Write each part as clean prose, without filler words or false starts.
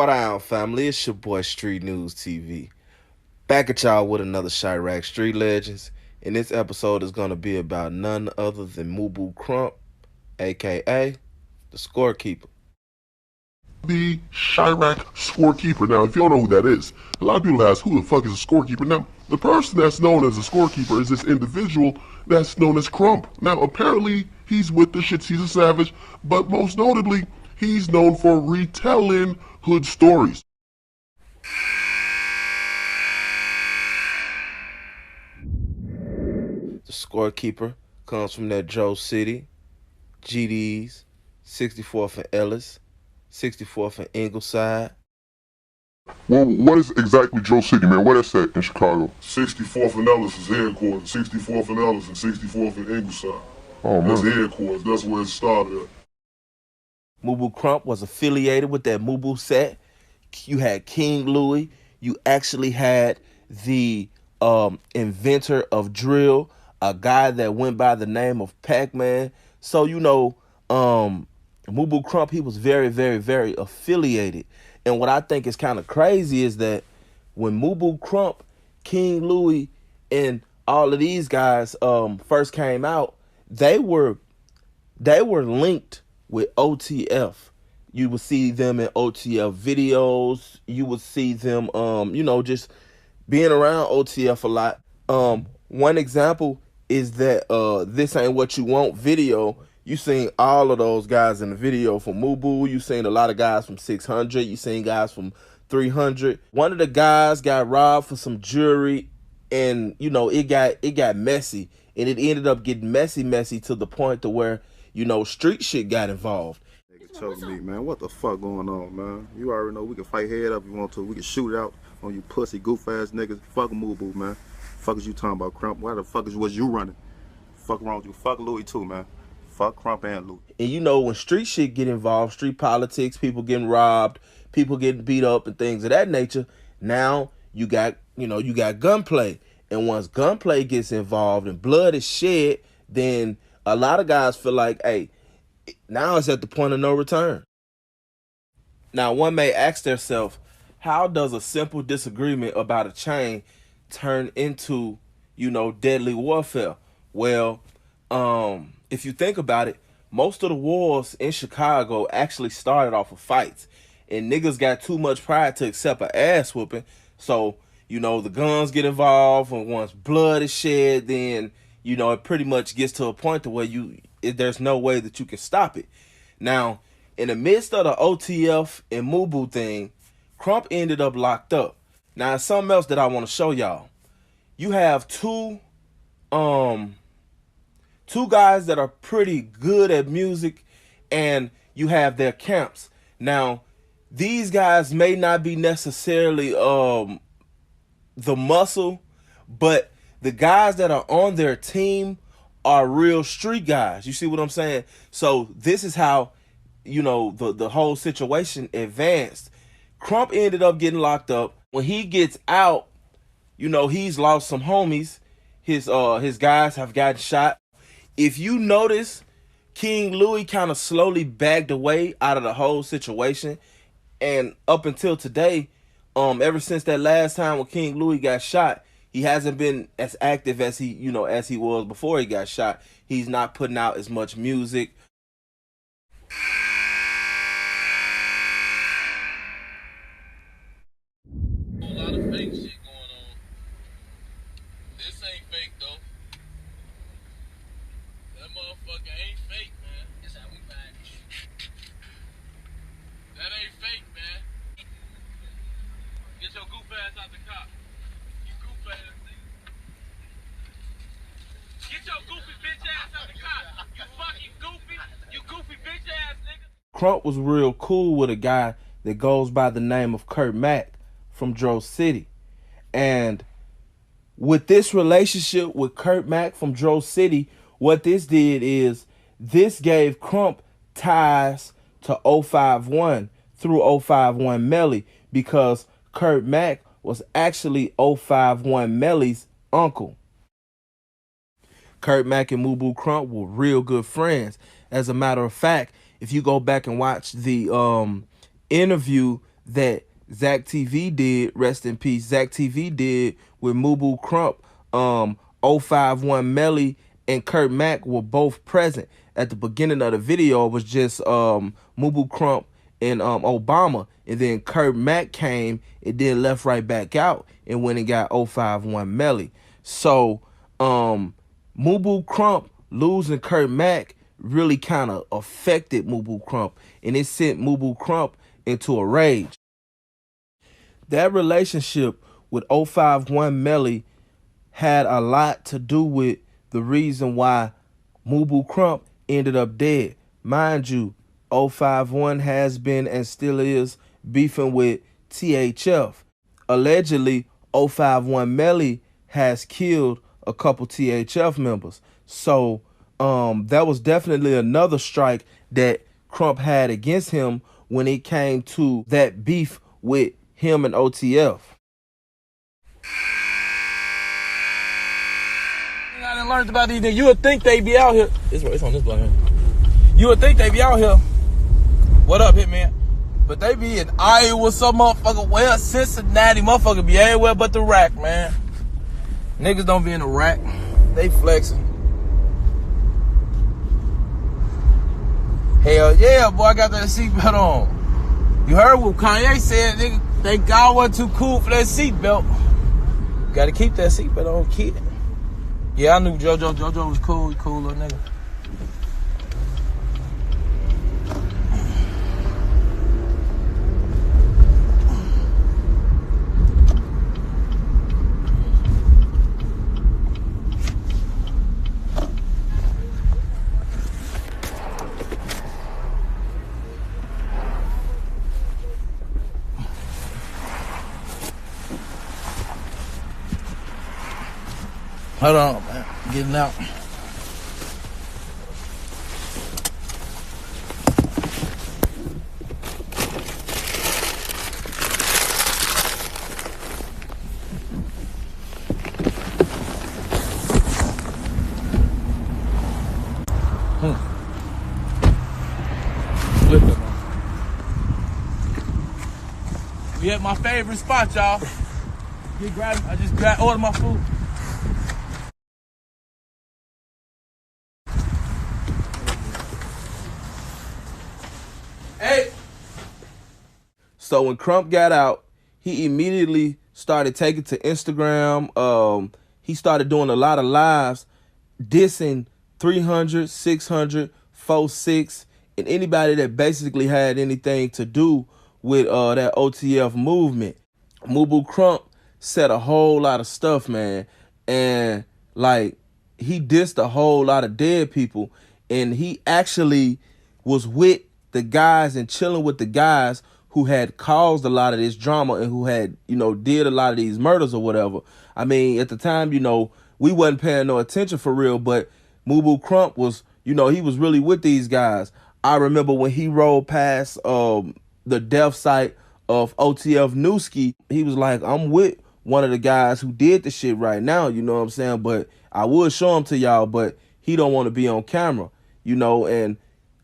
What on, family? It's your boy Street News TV. Back at y'all with another Chirac Street Legends. And this episode is going to be about none other than MUBU KRUMP, aka the scorekeeper. The Chirac scorekeeper. Now, if you don't know who that is, a lot of people ask, who the fuck is a scorekeeper? Now, the person that's known as a scorekeeper is this individual that's known as KRUMP. Now, apparently, he's with the shits, he's a savage, but most notably, he's known for retelling hood stories. The scorekeeper comes from that Joe City, GDs, 64th and Ellis, 64th and Ingleside. Well, what is exactly Joe City, man? What is that in Chicago? 64th and Ellis is headquarters. 64th and Ellis and 64th and Ingleside. Oh, man. That's the headquarters. That's where it started at. MUBU KRUMP was affiliated with that MUBU set. You had King Louie. You actually had the inventor of drill, a guy that went by the name of Pac-Man. So, MUBU KRUMP, he was very, very, very affiliated. And what I think is kind of crazy is that when MUBU KRUMP, King Louie, and all of these guys first came out, they were linked with OTF. You would see them in OTF videos. You would see them, just being around OTF a lot. One example is that This Ain't What You Want video. You seen all of those guys in the video from MUBU. You seen a lot of guys from 600. You seen guys from 300. One of the guys got robbed for some jewelry, and it got messy, and it ended up getting messy to the point to where street shit got involved. Nigga choke me, man. What the fuck going on, man? You already know we can fight head up if you want to. We can shoot it out on you pussy goof ass niggas. Fuck MUBU, man. Fuck is you talking about, KRUMP? Why the fuck was you running? Fuck wrong with you? Fuck Louis too, man. Fuck KRUMP and Louis. And when street shit get involved, street politics, people getting robbed, people getting beat up and things of that nature, now you got gunplay. And once gunplay gets involved and blood is shed, then a lot of guys feel like, hey, now it's at the point of no return. Now, one may ask themselves, how does a simple disagreement about a chain turn into, deadly warfare? Well, if you think about it, most of the wars in Chicago actually started off of fights. And niggas got too much pride to accept an ass whooping. So, the guns get involved, and once blood is shed, then it pretty much gets to a point to where there's no way that you can stop it. Now, in the midst of the OTF and MUBU thing, KRUMP ended up locked up. Now, something else that I want to show y'all. You have two guys that are pretty good at music, and you have their camps. Now, these guys may not be necessarily the muscle, but the guys that are on their team are real street guys. You see what I'm saying? So this is how, the whole situation advanced. KRUMP ended up getting locked up. When he gets out, he's lost some homies. His guys have gotten shot. If you notice, King Louie kind of slowly backed away out of the whole situation. And up until today, ever since that last time when King Louie got shot, he hasn't been as active as he was before he got shot. He's not putting out as much music. A lot of fake shit going on. This ain't fake though. That motherfucker ain't fake, man. That's how we back. That ain't fake, man. Get your goof ass out the car. You goof ass nigga. Get your goofy bitch ass out the car. You fucking goofy. You goofy bitch ass nigga. KRUMP was real cool with a guy that goes by the name of Kurt Mack from Joe City. And with this relationship with Kurt Mack from Joe City, what this did is this gave KRUMP ties to 051 through 051 Melly, because Kurt Mack was actually 051 Melly's uncle. Kurt Mack and MUBU KRUMP were real good friends. As a matter of fact, if you go back and watch the interview that Zach TV did, rest in peace, Zach TV did with MUBU KRUMP, 051 Melly and Kurt Mack were both present. At the beginning of the video, it was just MUBU KRUMP and Obama, and then Kurt Mack came and then left right back out and went and got 051 Melly. So MUBU KRUMP losing Kurt Mack really kind of affected MUBU KRUMP, and it sent MUBU KRUMP into a rage. That relationship with 051 Melly had a lot to do with the reason why MUBU KRUMP ended up dead. Mind you, 051 has been and still is beefing with THF. Allegedly, 051 Melly has killed a couple THF members. So that was definitely another strike that KRUMP had against him when it came to that beef with him and OTF. I done learned about these niggas. You would think they be out here. It's on this block here. You would think they be out here. What up, Hitman? But they be in Iowa, some motherfucker. Well, Cincinnati, motherfucker be everywhere but the rack, man. Niggas don't be in the rack. They flexing. Hell yeah, boy, I got that seatbelt on. You heard what Kanye said, nigga. Thank God wasn't too cool for that seatbelt. Gotta keep that seatbelt on, kid. Yeah, I knew JoJo. JoJo was cool. He cool little nigga. Hold on, man. Getting out. We at my favorite spot, y'all. I just ordered my food. Hey. So when KRUMP got out, he immediately started taking to Instagram. He started doing a lot of lives dissing 300, 600, 46, and anybody that basically had anything to do with that OTF movement. MUBU KRUMP said a whole lot of stuff, man, and like he dissed a whole lot of dead people, and he actually was with the guys and chilling with the guys who had caused a lot of this drama and who had, did a lot of these murders or whatever. I mean, at the time, we wasn't paying no attention for real, but MUBU KRUMP was, he was really with these guys. I remember when he rolled past the death site of OTF Newski, he was like, I'm with one of the guys who did the shit right now, you know what I'm saying? But I would show him to y'all, but he don't want to be on camera, and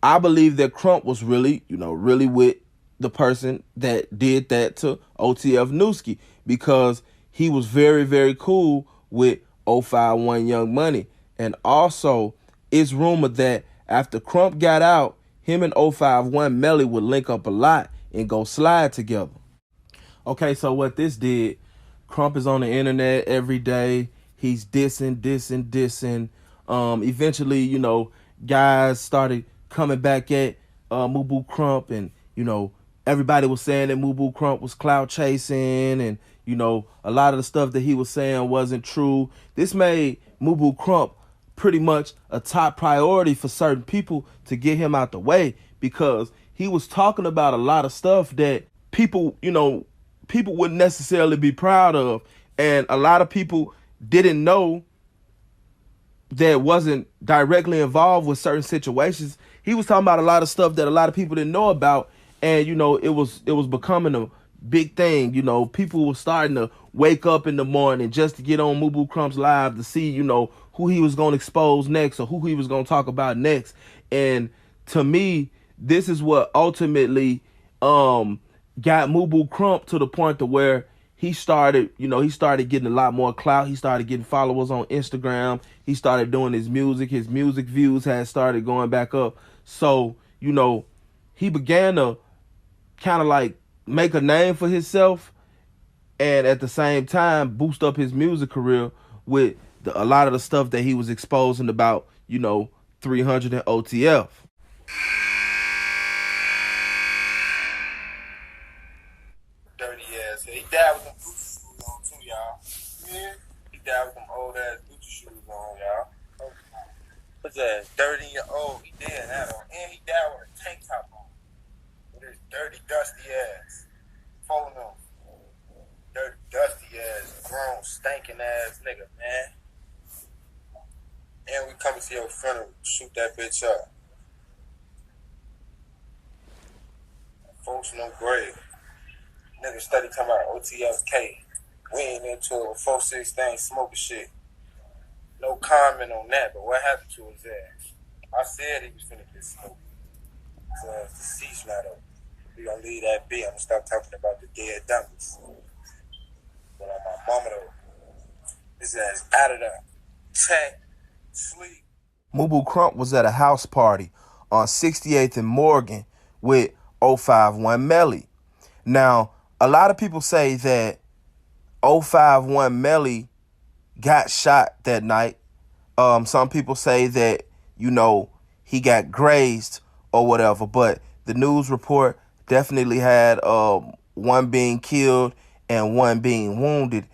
I believe that KRUMP was really, really with the person that did that to OTF Newski, because he was very, very cool with 051 Young Money. And also, it's rumored that after KRUMP got out, him and 051 Melly would link up a lot and go slide together. Okay, so what this did, KRUMP is on the internet every day. He's dissing. Eventually, guys started coming back at MUBU KRUMP, and everybody was saying that MUBU KRUMP was clout chasing, and a lot of the stuff that he was saying wasn't true. This made MUBU KRUMP pretty much a top priority for certain people to get him out the way, because he was talking about a lot of stuff that people wouldn't necessarily be proud of, and a lot of people didn't know that wasn't directly involved with certain situations. He was talking about a lot of stuff that a lot of people didn't know about, and it was becoming a big thing. People were starting to wake up in the morning just to get on MUBU KRUMP's live to see who he was going to expose next or who he was going to talk about next. And to me, this is what ultimately got MUBU KRUMP to the point to where he started, he started getting a lot more clout. He started getting followers on Instagram. He started doing his music. His music views had started going back up. So, he began to kind of like make a name for himself and at the same time boost up his music career with a lot of the stuff that he was exposing about, 300 and OTF. Dirty ass. He died with them Gucci shoes on too, y'all. Yeah. He died with them old ass Gucci shoes on, y'all. What's that? Dirty and old. He dead that on. And he died with a tank top on. With his dirty, dusty ass. Following him. Dirty, dusty ass, grown, stinking ass nigga, man. And we coming to your funeral, shoot that bitch up. Folks no grave. Niggas study talking about OTFK. We ain't into it with 4-6 things, smoking shit. No comment on that, but what happened to his ass? I said he was finna get smoked. His ass deceased now though. We gonna leave that be. I'm gonna stop talking about the dead dummies. But on my mama though, his ass out of there. Tech, sleep. MUBU KRUMP was at a house party on 68th and Morgan with 051 Melly. Now, a lot of people say that 051 Melly got shot that night. Some people say that, he got grazed or whatever, but the news report definitely had one being killed and one being wounded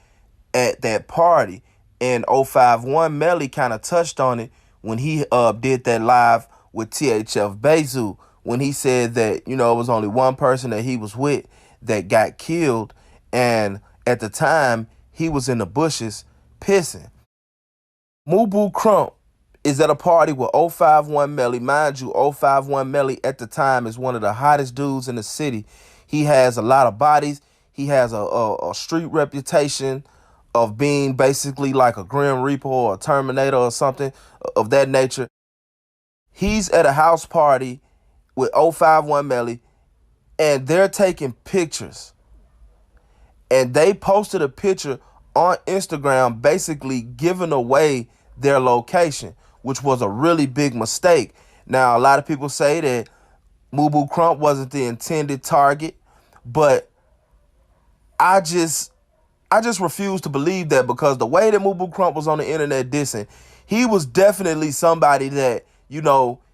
at that party. And 051 Melly kind of touched on it when he did that live with THF Bezu, when he said that, it was only one person that he was with that got killed. And at the time, he was in the bushes pissing. MUBU KRUMP is at a party with 051 Melly. Mind you, 051 Melly at the time is one of the hottest dudes in the city. He has a lot of bodies. He has a street reputation of being basically like a Grim Reaper or a Terminator or something of that nature. He's at a house party with 051 Melly, and they're taking pictures. And they posted a picture on Instagram basically giving away their location, which was a really big mistake. Now, a lot of people say that MUBU KRUMP wasn't the intended target, but I just refuse to believe that, because the way that MUBU KRUMP was on the internet dissing, he was definitely somebody that,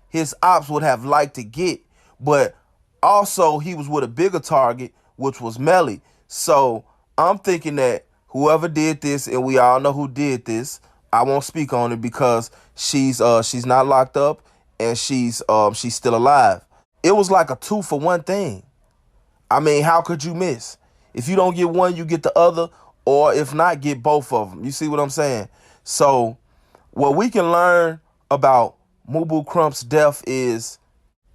his ops would have liked to get, but also he was with a bigger target, which was Melly. So I'm thinking that whoever did this, and we all know who did this, I won't speak on it because she's not locked up and she's still alive. It was like a 2-for-1 thing. I mean, how could you miss? If you don't get one, you get the other, or if not, get both of them. You see what I'm saying? So what we can learn about MUBU KRUMP's death is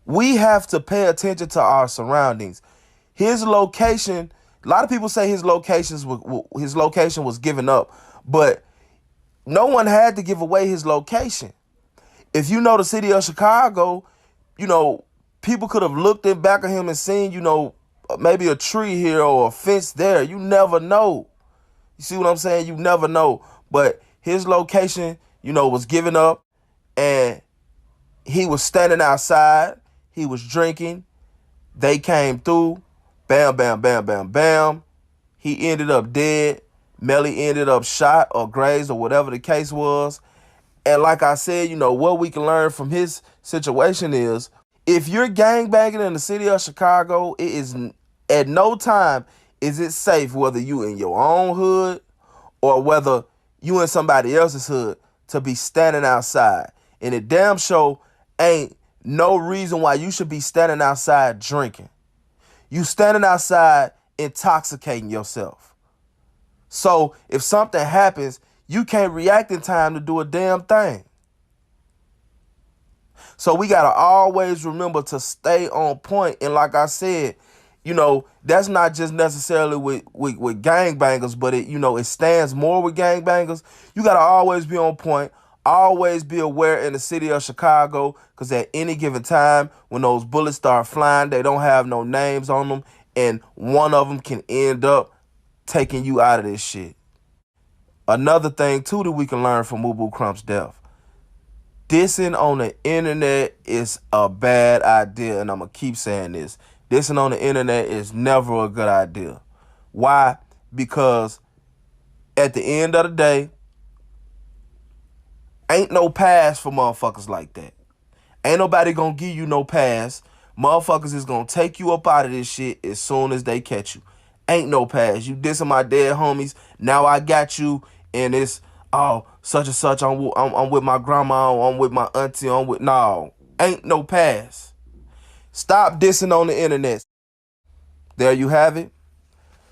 we have to pay attention to our surroundings. His location, a lot of people say his location was given up, but no one had to give away his location. If you know the city of Chicago, people could have looked in back of him and seen, maybe a tree here or a fence there. You never know. You see what I'm saying? You never know. But his location, was given up, and he was standing outside. He was drinking. They came through. Bam, bam, bam, bam, bam. He ended up dead. Melly ended up shot or grazed or whatever the case was. And like I said, what we can learn from his situation is, if you're gangbanging in the city of Chicago, it is at no time is it safe, whether you in your own hood or whether you in somebody else's hood, to be standing outside. And it damn sure ain't no reason why you should be standing outside drinking. You standing outside intoxicating yourself. So if something happens, you can't react in time to do a damn thing. So we got to always remember to stay on point. And like I said, that's not just necessarily with gangbangers, but it stands more with gangbangers. You got to always be on point. Always be aware in the city of Chicago, because at any given time when those bullets start flying, they don't have no names on them, and one of them can end up taking you out of this shit. Another thing, too, that we can learn from MUBU KRUMP's death. Dissing on the internet is a bad idea, and I'm going to keep saying this. Dissing on the internet is never a good idea. Why? Because at the end of the day, ain't no pass for motherfuckers like that. Ain't nobody gonna give you no pass. Motherfuckers is gonna take you up out of this shit as soon as they catch you. Ain't no pass. You dissing my dead homies. Now I got you, and it's, oh, such and such. I'm with my grandma. I'm with my auntie. No. Ain't no pass. Stop dissing on the internet. There you have it.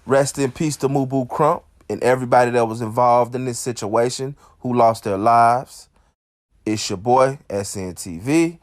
Rest in peace to MUBU KRUMP and everybody that was involved in this situation who lost their lives. It's your boy, SNTV.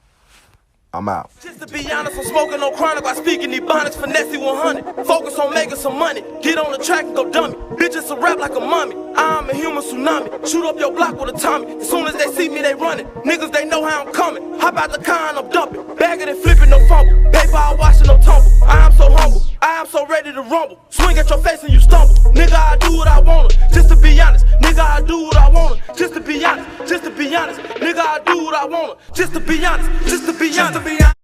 I'm out. Just to be honest, I'm smoking no chronic while speaking Ebonics, finesse 100. Focus on making some money. Get on the track and go dummy. Bitches a rap like a mummy. I'm a human tsunami. Shoot up your block with a Tommy. As soon as they see me, they running. Niggas, they know how I'm coming. Hop out the car and I'm dumping. Bagging and flipping, no fumble. Paper I washing, no tumble. I am so humble. I am so ready to rumble. Swing at your face and you stumble. Nigga, I do what I wanna. Just to be honest. Nigga, I do what I wanna. Just to be honest. Just to be honest. Nigga, I do what I wanna. Just to be honest. Just to be honest.